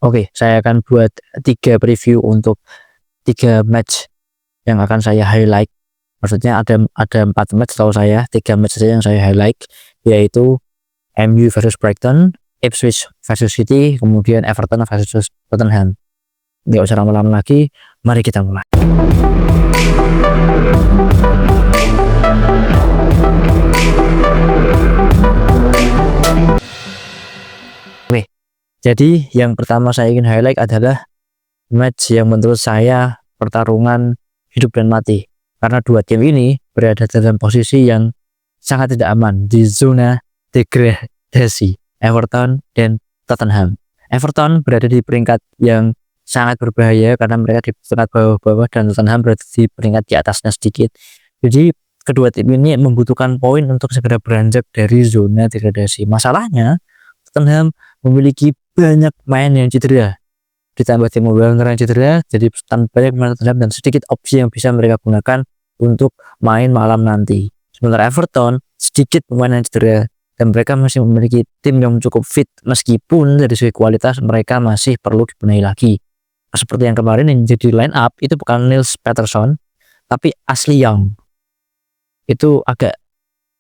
Oke, saya akan buat 3 preview untuk 3 match yang akan saya highlight. Maksudnya ada 4 match setahu saya, 3 match saja yang saya highlight, yaitu MU versus Brighton, Ipswich versus City, kemudian Everton versus Tottenham. Nggak usah lama-lama lagi, mari kita mulai. Oke, jadi yang pertama saya ingin highlight adalah match yang menurut saya pertarungan hidup dan mati. Karena dua tim ini berada dalam posisi yang sangat tidak aman di zona degradasi, Everton dan Tottenham. Everton berada di peringkat yang sangat berbahaya karena mereka di peringkat bawah-bawah dan Tottenham berada di peringkat di atasnya sedikit. Jadi kedua tim ini membutuhkan poin untuk segera beranjak dari zona degradasi. Masalahnya Tottenham memiliki banyak pemain yang cedera, ditambah Timo Werner yang cedera, jadi banyak pemain Tottenham dan sedikit opsi yang bisa mereka gunakan untuk main malam nanti. Sementara Everton sedikit pemain yang cedera dan mereka masih memiliki tim yang cukup fit meskipun dari segi kualitas mereka masih perlu dibenahi lagi. Seperti yang kemarin yang jadi line up itu bukan Niels Peterson tapi Ashley Young. Itu agak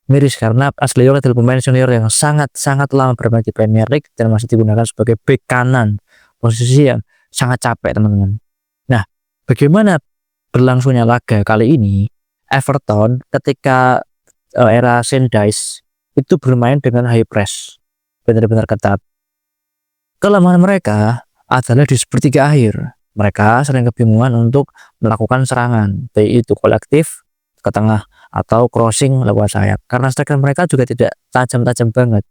miris karena Ashley Young adalah pemain senior yang sangat lama bermain di Premier League dan masih digunakan sebagai bek kanan, posisi yang sangat capek teman-teman. Nah, bagaimana berlangsungnya laga kali ini? Everton ketika era Sean Dyche itu bermain dengan high press, benar-benar ketat. Kelemahan mereka adalah di sepertiga akhir. Mereka sering kebingungan untuk melakukan serangan, baik itu kolektif ke tengah atau crossing lewat sayap. Karena striker mereka juga tidak tajam-tajam banget.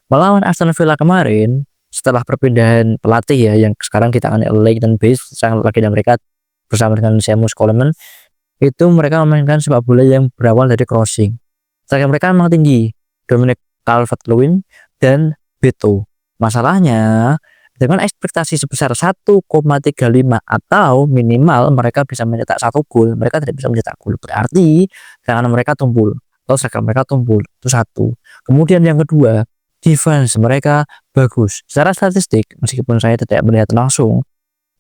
Melawan Aston Villa kemarin, setelah perpindahan pelatih ya yang sekarang ditangani oleh Leighton Baines, sang legenda mereka bersama dengan Seamus Coleman, itu mereka memainkan sepak bola yang berawal dari crossing. Striker mereka memang tinggi, Dominic Calvert-Lewin dan Beto. Masalahnya dengan ekspektasi sebesar 1,35 atau minimal mereka bisa mencetak 1 gol, mereka tidak bisa mencetak gol. Berarti serangan mereka tumpul atau striker mereka tumpul. Itu satu. Kemudian yang kedua, defense mereka bagus. Secara statistik, meskipun saya tidak melihat langsung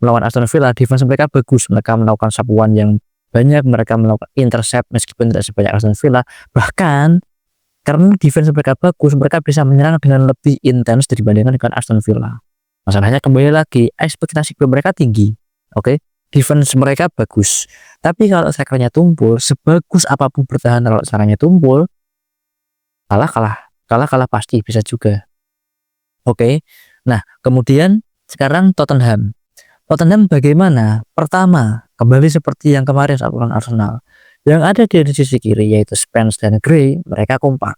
melawan Aston Villa, defense mereka bagus. Mereka melakukan sapuan yang banyak, mereka melakukan intercept meskipun tidak sebanyak Aston Villa. Bahkan karena defense mereka bagus, mereka bisa menyerang dengan lebih intens dibandingkan dengan Aston Villa. Masalahnya kembali lagi, ekspektasi mereka tinggi. Oke, defense mereka bagus. Tapi kalau strikernya tumpul, sebagus apapun bertahan kalau serangannya tumpul, kalah pasti bisa juga. Oke. Nah, kemudian sekarang Tottenham bagaimana? Pertama, kembali seperti yang kemarin saat lawan Arsenal. Yang ada di sisi kiri yaitu Spence dan Gray, mereka kompak.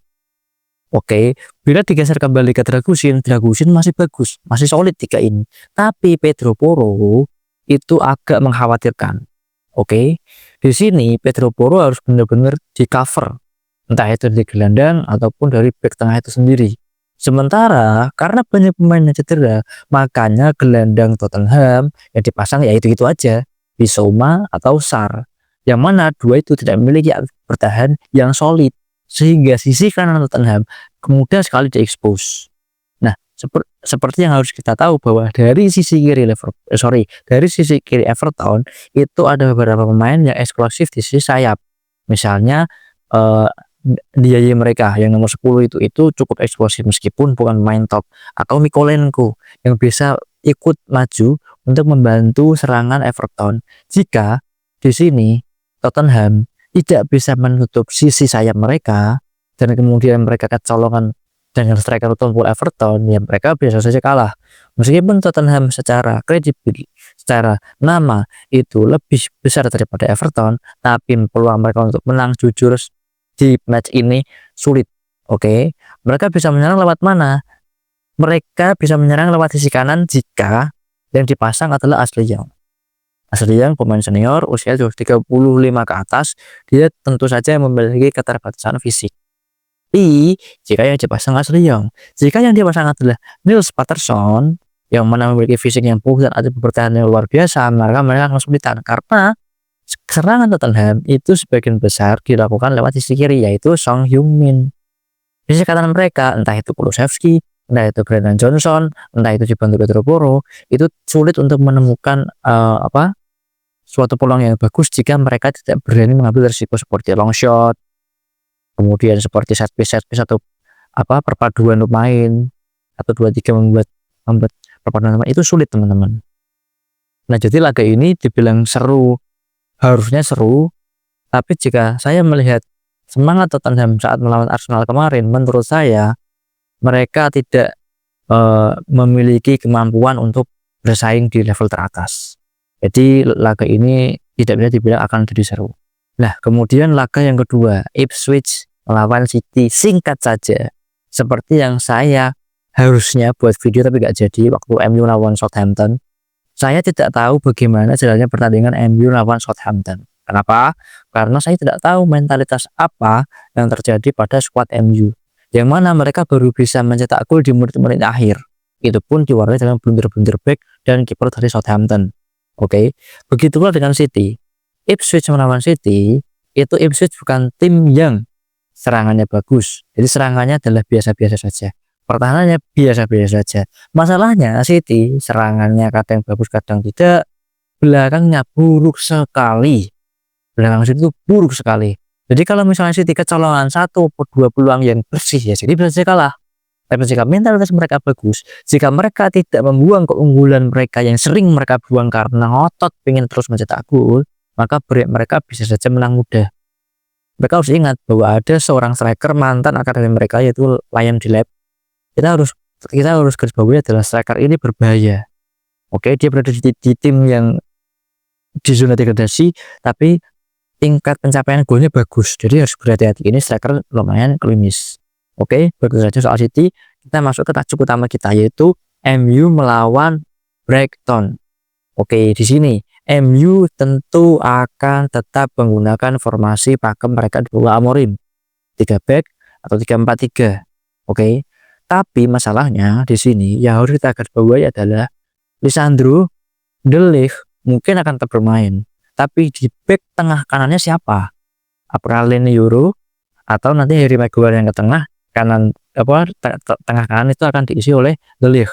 Oke, bila digeser kembali ke Dragusin masih bagus, masih solid 3 ini. Tapi Pedro Porro itu agak mengkhawatirkan. Oke, di sini Pedro Porro harus benar-benar di cover, entah itu di gelandang ataupun dari bek tengah itu sendiri. Sementara karena banyak pemain yang cedera, makanya gelandang Tottenham yang dipasang ya itu aja, Bissouma atau Sarr, yang mana dua itu tidak memiliki bertahan yang solid, sehingga sisi kanan Tottenham kemudian sekali diekspos. Nah, seperti yang harus kita tahu bahwa dari sisi kiri dari sisi kiri Everton itu ada beberapa pemain yang eksklusif di sisi sayap. Misalnya Diaye mereka yang nomor 10 itu cukup eksplosif meskipun bukan main top, atau Mikolenko yang bisa ikut maju untuk membantu serangan Everton jika di sini Tottenham tidak bisa menutup sisi sayap mereka dan kemudian mereka kecolongan dengan striker tumpul Everton, ya mereka biasa saja kalah. Meskipun Tottenham secara kredibel, secara nama itu lebih besar daripada Everton, tapi peluang mereka untuk menang jujur di match ini sulit. Oke, mereka bisa menyerang lewat mana? Mereka bisa menyerang lewat sisi kanan jika yang dipasang adalah Ashley Young. Ashley Young pemain senior, usia 35 ke atas, dia tentu saja memiliki keterbatasan fisik. Tapi jika yang dipasang Ashley Young, jika yang dipasang adalah Niels Peterson yang mana memiliki fisik yang bagus dan ada bertahan yang luar biasa, mereka akan kesulitan karena serangan Tottenham itu sebagian besar dilakukan lewat sisi kiri yaitu Son Heung-min. Sisi kanan mereka entah itu Kulusevski, entah itu Brandon Johnson, entah itu dibantu Pedro Porro, itu sulit untuk menemukan suatu peluang yang bagus jika mereka tidak berani mengambil risiko seperti long shot, kemudian seperti set piece atau perpaduan pemain, 1 2 3 membuat perpaduan pemain itu sulit, teman-teman. Nah, jadi laga ini dibilang seru, harusnya seru, tapi jika saya melihat semangat Tottenham saat melawan Arsenal kemarin, menurut saya mereka tidak memiliki kemampuan untuk bersaing di level teratas. Jadi laga ini tidak bisa dibilang akan jadi seru. Nah, kemudian laga yang kedua, Ipswich melawan City, singkat saja seperti yang saya harusnya buat video tapi gak jadi waktu MU lawan Southampton. Saya tidak tahu bagaimana jalannya pertandingan MU lawan Southampton. Kenapa? Karena saya tidak tahu mentalitas apa yang terjadi pada skuad MU, yang mana mereka baru bisa mencetak gol di menit-menit akhir. Itu pun diwarnai dengan blunder-blunder back dan kiper dari Southampton. Oke, begitu pula dengan City. Ipswich melawan City, itu Ipswich bukan tim yang serangannya bagus. Jadi serangannya adalah biasa-biasa saja. Pertahanannya biasa-biasa saja. Masalahnya City serangannya kadang bagus, kadang tidak. Belakangnya buruk sekali. Belakang City itu buruk sekali. Jadi kalau misalnya City kecolongan 1 atau 2 peluang yang bersih, ya City bisa kalah. Tapi jika mentalitas mereka bagus, jika mereka tidak membuang keunggulan mereka yang sering mereka buang karena ngotot pengen terus mencetak gol, maka mereka bisa saja menang mudah. Mereka harus ingat bahwa ada seorang striker mantan akademi mereka, yaitu Liam Delap. Kita harus garis bawahi adalah striker ini berbahaya. Oke, dia berada di tim yang di zona degradasi, tapi tingkat pencapaian golnya bagus, jadi harus berhati-hati. Ini striker lumayan klinis. Oke, begitu saja soal City. Kita masuk ke tajuk utama kita, yaitu MU melawan Brighton. Oke, di sini MU tentu akan tetap menggunakan formasi pakem mereka di bawah Amorim, 3 back atau 3-4-3. Oke, tapi masalahnya di sini yang harus kita garis bawahi adalah Lisandro, De Ligt mungkin akan tetap bermain. Tapi di back tengah kanannya siapa? Apakah Leny Yoro atau nanti Harry Maguire yang ke tengah kanan, tengah kanan itu akan diisi oleh De Ligt.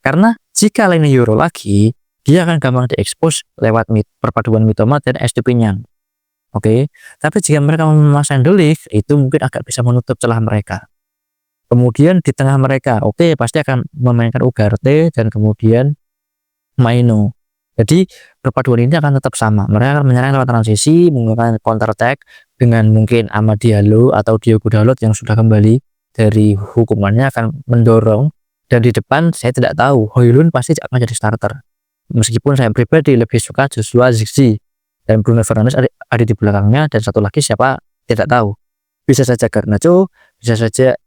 Karena jika Leny Yoro lagi, dia akan gampang diekspos lewat perpaduan Mitoma dan Estupiñán. Oke, tapi jika mereka memasang De Ligt, itu mungkin agak bisa menutup celah mereka. Kemudian di tengah mereka, pasti akan memainkan Ugarte dan kemudian Maino. Jadi perpaduan ini akan tetap sama. Mereka akan menyerang lewat transisi, menggunakan counter attack dengan mungkin Amad Diallo atau Diogo Dalot yang sudah kembali dari hukumannya akan mendorong. Dan di depan saya tidak tahu, Højlund pasti akan jadi starter. Meskipun saya pribadi lebih suka Joshua Zirkzee dan Bruno Fernandes ada di belakangnya, dan satu lagi siapa tidak tahu. Bisa saja Garnacho, bisa saja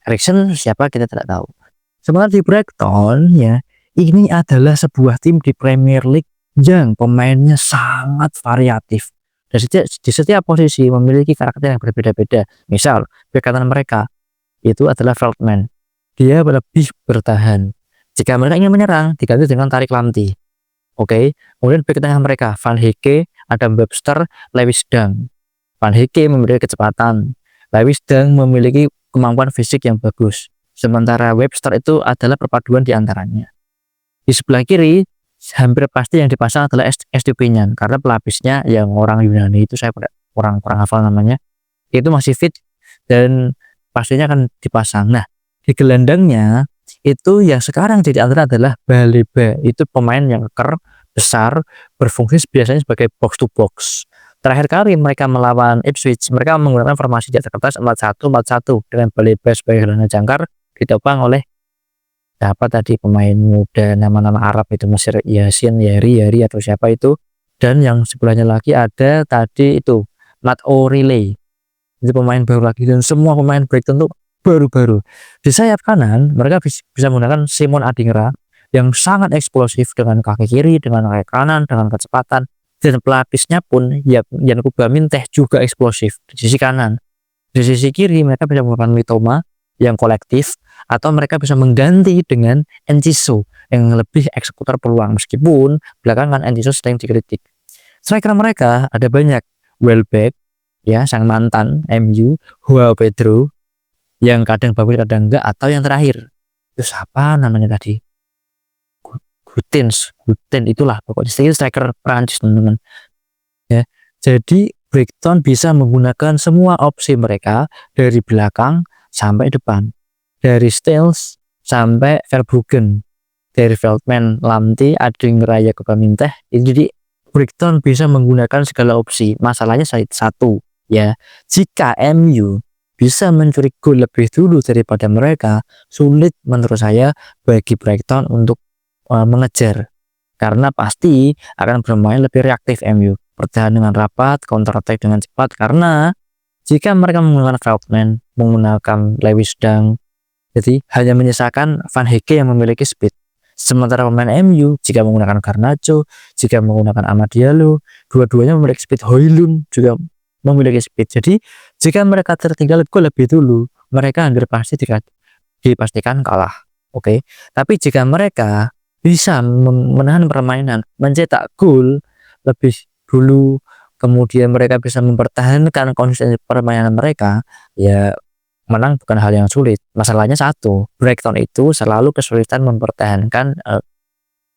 Eriksen, siapa kita tidak tahu. Sementara di Brighton ya, ini adalah sebuah tim di Premier League yang pemainnya sangat variatif. Dan di setiap posisi memiliki karakter yang berbeda-beda. Misal, bek kanan mereka itu adalah Veltman. Dia lebih bertahan. Jika mereka ingin menyerang, diganti dengan Tariq Lamptey. Oke. Kemudian bek tengah mereka, Van Hecke, Adam Webster, Lewis Dunk. Van Hecke memiliki kecepatan. Lewis Dunk memiliki kemampuan fisik yang bagus. Sementara Webster itu adalah perpaduan di antaranya. Di sebelah kiri hampir pasti yang dipasang adalah Estupiñán, karena pelapisnya yang orang Yunani itu saya kurang hafal namanya, itu masih fit dan pastinya akan dipasang. Nah, di gelandangnya itu yang sekarang jadi andalan adalah Baleba. Itu pemain yang keker, besar, berfungsi biasanya sebagai box to box. Terakhir kali mereka melawan Ipswich, mereka menggunakan formasi di atas kertas 4-1-4-1 dengan Baleba sebagai gelandang jangkar ditopang oleh tadi pemain muda nama-nama Arab itu, Mesir Yasin, Yari atau siapa itu, dan yang sebelahnya lagi ada tadi itu Matt O'Reilly, itu pemain baru lagi, dan semua pemain Brighton itu baru-baru. Di sayap kanan mereka bisa menggunakan Simon Adingra yang sangat eksplosif dengan kaki kiri, dengan kaki kanan, dengan kecepatan, dan pelapisnya pun Jan Kuba Minteh juga eksplosif di sisi kanan. Di sisi kiri mereka bisa menggunakan Mitoma yang kolektif, atau mereka bisa mengganti dengan Enciso yang lebih eksekutor peluang, meskipun belakangan Enciso sering dikritik. Striker mereka ada banyak, Welbeck ya, sang mantan MU, Joao Pedro yang kadang bagus kadang enggak, atau yang terakhir itu siapa namanya tadi, Guten itulah pokoknya striker Prancis teman-teman ya. Jadi Brighton bisa menggunakan semua opsi mereka dari belakang sampai depan, dari Styles sampai Verbruggen, dari Veltman, Lamptey, Ading, Raya, Kepaminteh. Jadi Brighton bisa menggunakan segala opsi. Masalahnya satu ya, jika MU bisa mencuri gol lebih dulu daripada mereka, sulit menurut saya bagi Brighton untuk mengejar, karena pasti akan bermain lebih reaktif MU, bertahan dengan rapat, counter attack dengan cepat. Karena jika mereka menggunakan Veltman, menggunakan Lewis Dunk, jadi hanya menyisakan Van Hecke yang memiliki speed. Sementara pemain MU jika menggunakan Garnacho, jika menggunakan Amad Diallo, dua-duanya memiliki speed. Højlund juga memiliki speed. Jadi jika mereka tertinggal gol lebih dulu, mereka hampir pasti dipastikan kalah. Oke. Tapi jika mereka bisa menahan permainan, mencetak gol lebih dulu, kemudian mereka bisa mempertahankan konsistensi permainan mereka, ya menang bukan hal yang sulit. Masalahnya satu, Brighton itu selalu kesulitan mempertahankan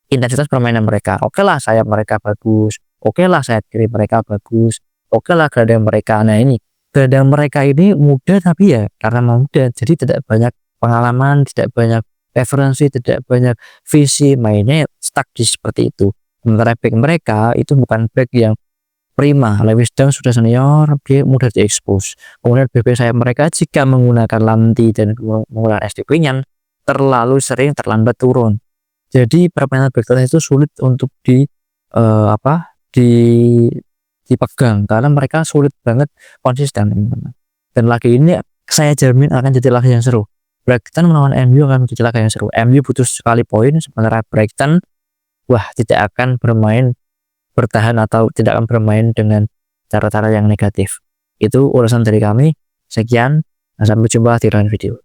intensitas permainan mereka. Oke lah sayap mereka bagus, oke lah sayap kiri mereka bagus, oke lah gelandang mereka. Nah ini gelandang mereka ini muda, tapi ya karena muda jadi tidak banyak pengalaman, tidak banyak referensi, tidak banyak visi, mainnya stuck di seperti itu. Sementara back mereka itu bukan back yang prima. Lewis Dunk sudah senior, dia mudah diekspos. Kemudian BB sayap mereka jika menggunakan Lamptey dan menggunakan SD Quinyan terlalu sering terlambat turun. Jadi permainan Brighton itu sulit untuk dipegang karena mereka sulit banget konsisten. Dan lagi ini saya jamin akan jadi laga yang seru. Brighton melawan MU akan menjadi laga yang seru. MU butuh sekali poin, sementara Brighton tidak akan bertahan atau tidak akan bermain dengan cara-cara yang negatif. Itu ulasan dari kami. Sekian, sampai jumpa di lain video.